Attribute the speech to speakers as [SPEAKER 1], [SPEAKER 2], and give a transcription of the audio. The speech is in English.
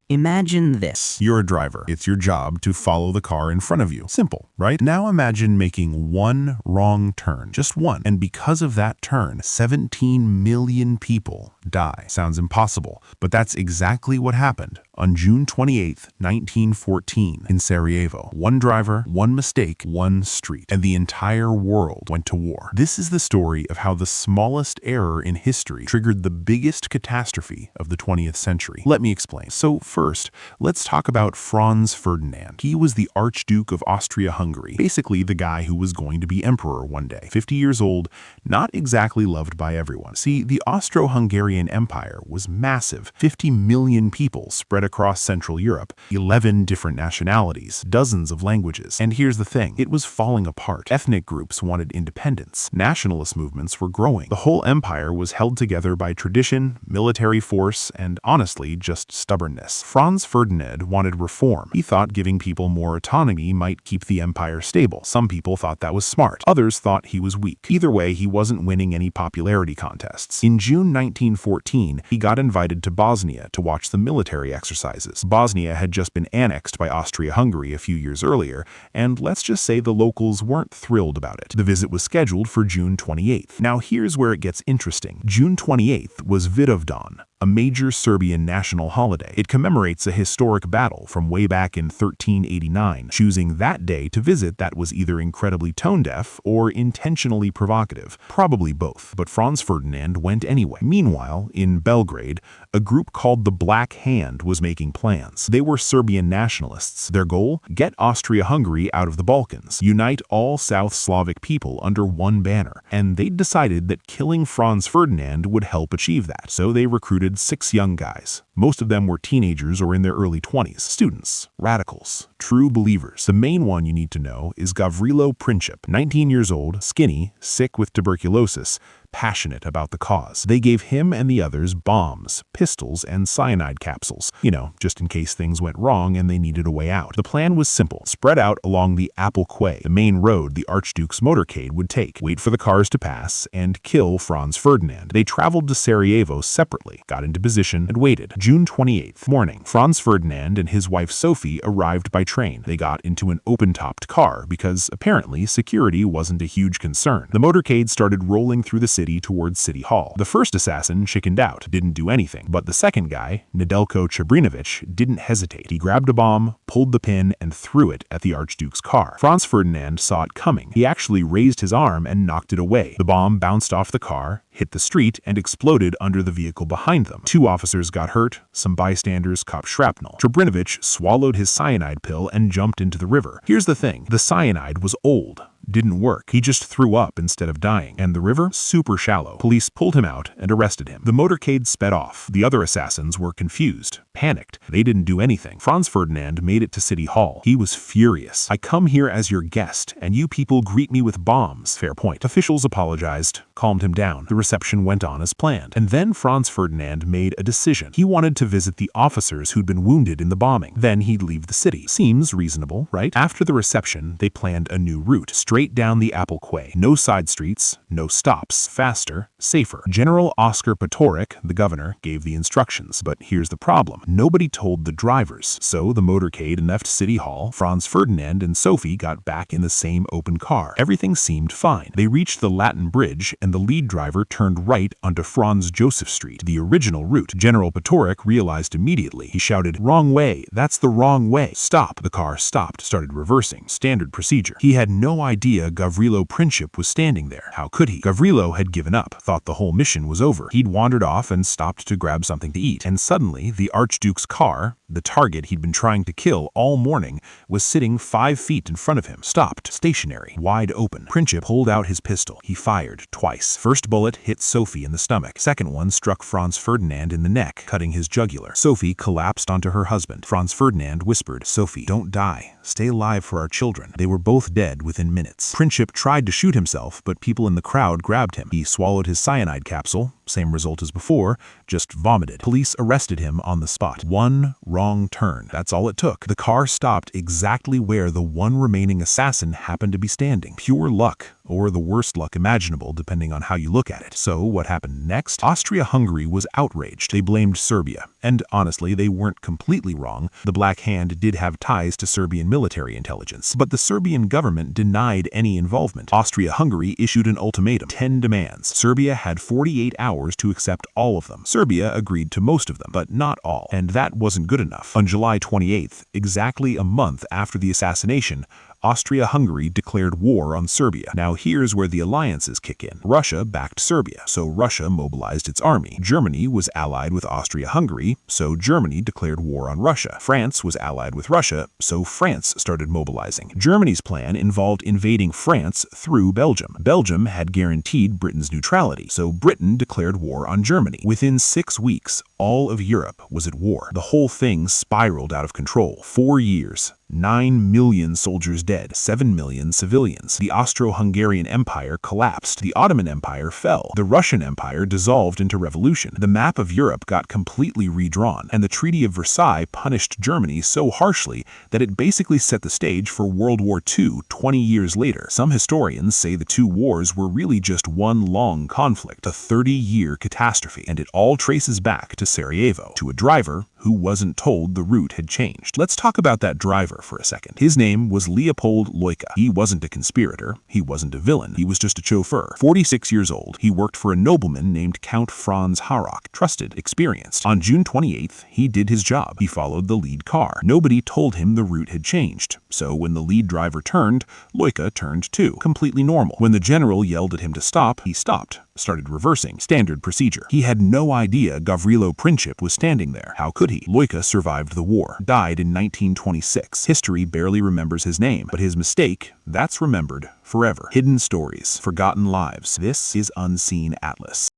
[SPEAKER 1] Imagine this.
[SPEAKER 2] You're a driver. It's your job to follow the car in front of you. Simple, right? Now imagine making one wrong turn, just one. And because of that turn, 17 million people die. Sounds impossible, but that's exactly what happened on June 28, 1914 in Sarajevo. One driver, one mistake, one street, and the entire world went to war. This is the story of how the smallest error in history triggered the biggest catastrophe of the 20th century. Let me explain. So first, let's talk about Franz Ferdinand. He was the Archduke of Austria-Hungary, basically the guy who was going to be emperor one day. 50 years old, not exactly loved by everyone. See, the Austro-Hungarian Empire was massive. 50 million people spread across Central Europe, 11 different nationalities, dozens of languages. And here's the thing, it was falling apart. Ethnic groups wanted independence. Nationalist movements were growing. The whole empire was held together by tradition, military force, and honestly, just stubbornness. Franz Ferdinand wanted reform. He thought giving people more autonomy might keep the empire stable. Some people thought that was smart. Others thought he was weak. Either way, he wasn't winning any popularity contests. In June 1914, he got invited to Bosnia to watch the military exercises. Bosnia had just been annexed by Austria-Hungary a few years earlier, and let's just say the locals weren't thrilled about it. The visit was scheduled for June 28th. Now here's where it gets interesting. June 28th was Vidovdan, a major Serbian national holiday. It commemorates a historic battle from way back in 1389. Choosing that day to visit that was either incredibly tone-deaf or intentionally provocative. Probably both, but Franz Ferdinand went anyway. Meanwhile, in Belgrade, a group called the Black Hand was making plans. They were Serbian nationalists. Their goal? Get Austria-Hungary out of the Balkans. Unite all South Slavic people under one banner. And they'd decided that killing Franz Ferdinand would help achieve that. So they recruited 6 young guys. Most of them were teenagers or in their early 20s. Students, radicals, true believers. The main one you need to know is Gavrilo Princip, 19 years old, skinny, sick with tuberculosis, passionate about the cause. They gave him and the others bombs, pistols, and cyanide capsules, just in case things went wrong and they needed a way out. The plan was simple. Spread out along the Apple Quay, the main road the Archduke's motorcade would take. Wait for the cars to pass and kill Franz Ferdinand. They traveled to Sarajevo separately, got into position, and waited. June 28th morning, Franz Ferdinand and his wife Sophie arrived by train. They got into an open-topped car because apparently security wasn't a huge concern. The motorcade started rolling through the city towards City Hall. The first assassin chickened out, didn't do anything, but the second guy, Nedeljko Čebrinović, didn't hesitate. He grabbed a bomb, pulled the pin, and threw it at the Archduke's car. Franz Ferdinand saw it coming. He actually raised his arm and knocked it away. The bomb bounced off the car, hit the street, and exploded under the vehicle behind them. 2 officers got hurt, some bystanders caught shrapnel. Čebrinović swallowed his cyanide pill and jumped into the river. Here's the thing, the cyanide was old. Didn't work. He just threw up instead of dying. And the river? Super shallow. Police pulled him out and arrested him. The motorcade sped off. The other assassins were confused, panicked. They didn't do anything. Franz Ferdinand made it to City Hall. He was furious. I come here as your guest, and you people greet me with bombs. Fair point. Officials apologized, calmed him down. The reception went on as planned. And then Franz Ferdinand made a decision. He wanted to visit the officers who'd been wounded in the bombing. Then he'd leave the city. Seems reasonable, right? After the reception, they planned a new route. Straight down the Apple Quay. No side streets, no stops. Faster, safer. General Oskar Potorik, the governor, gave the instructions. But here's the problem. Nobody told the drivers. So the motorcade left City Hall. Franz Ferdinand and Sophie got back in the same open car. Everything seemed fine. They reached the Latin Bridge, and the lead driver turned right onto Franz Joseph Street, the original route. General Potorik realized immediately. He shouted, "Wrong way! That's the wrong way! Stop!" The car stopped, started reversing. Standard procedure. He had no idea Gavrilo Princip was standing there. How could he? Gavrilo had given up, thought the whole mission was over. He'd wandered off and stopped to grab something to eat. And suddenly, the Archduke's car, the target he'd been trying to kill all morning, was sitting 5 feet in front of him. Stopped, stationary, wide open. Princip pulled out his pistol. He fired twice. First bullet hit Sophie in the stomach. Second one struck Franz Ferdinand in the neck, cutting his jugular. Sophie collapsed onto her husband. Franz Ferdinand whispered, "Sophie, don't die. Stay alive for our children." They were both dead within minutes. Princip tried to shoot himself, but people in the crowd grabbed him. He swallowed his cyanide capsule, same result as before, just vomited. Police arrested him on the spot. One wrong turn. That's all it took. The car stopped exactly where the one remaining assassin happened to be standing. Pure luck, or the worst luck imaginable depending on how you look at it. So what happened next? Austria-Hungary was outraged. They blamed Serbia. And honestly, they weren't completely wrong. The Black Hand did have ties to Serbian military intelligence, but the Serbian government denied any involvement. Austria-Hungary issued an ultimatum, 10 demands. Serbia had 48 hours to accept all of them. Serbia agreed to most of them, but not all. And that wasn't good enough. On July 28th, exactly a month after the assassination, Austria-Hungary declared war on Serbia. Now here's where the alliances kick in. Russia backed Serbia, so Russia mobilized its army. Germany was allied with Austria-Hungary, so Germany declared war on Russia. France was allied with Russia, so France started mobilizing. Germany's plan involved invading France through Belgium. Belgium had guaranteed Britain's neutrality, so Britain declared war on Germany. Within 6 weeks, all of Europe was at war. The whole thing spiraled out of control. 4 years. 9 million soldiers dead, 7 million civilians. The Austro-Hungarian Empire collapsed. The Ottoman Empire fell. The Russian Empire dissolved into revolution. The map of Europe got completely redrawn, and the Treaty of Versailles punished Germany so harshly that it basically set the stage for World War II 20 years later. Some historians say the two wars were really just one long conflict, a 30-year catastrophe, and it all traces back to Sarajevo, to a driver who wasn't told the route had changed. Let's talk about that driver for a second. His name was Leopold Lojka. He wasn't a conspirator. He wasn't a villain. He was just a chauffeur. 46 years old, he worked for a nobleman named Count Franz Harrach. Trusted, experienced. On June 28th, he did his job. He followed the lead car. Nobody told him the route had changed. So when the lead driver turned, Lojka turned too. Completely normal. When the general yelled at him to stop, he stopped. Started reversing. Standard procedure. He had no idea Gavrilo Princip was standing there. How could he? Lojka survived the war. Died in 1926. History barely remembers his name, but his mistake, that's remembered forever. Hidden stories. Forgotten lives. This is Unseen Atlas.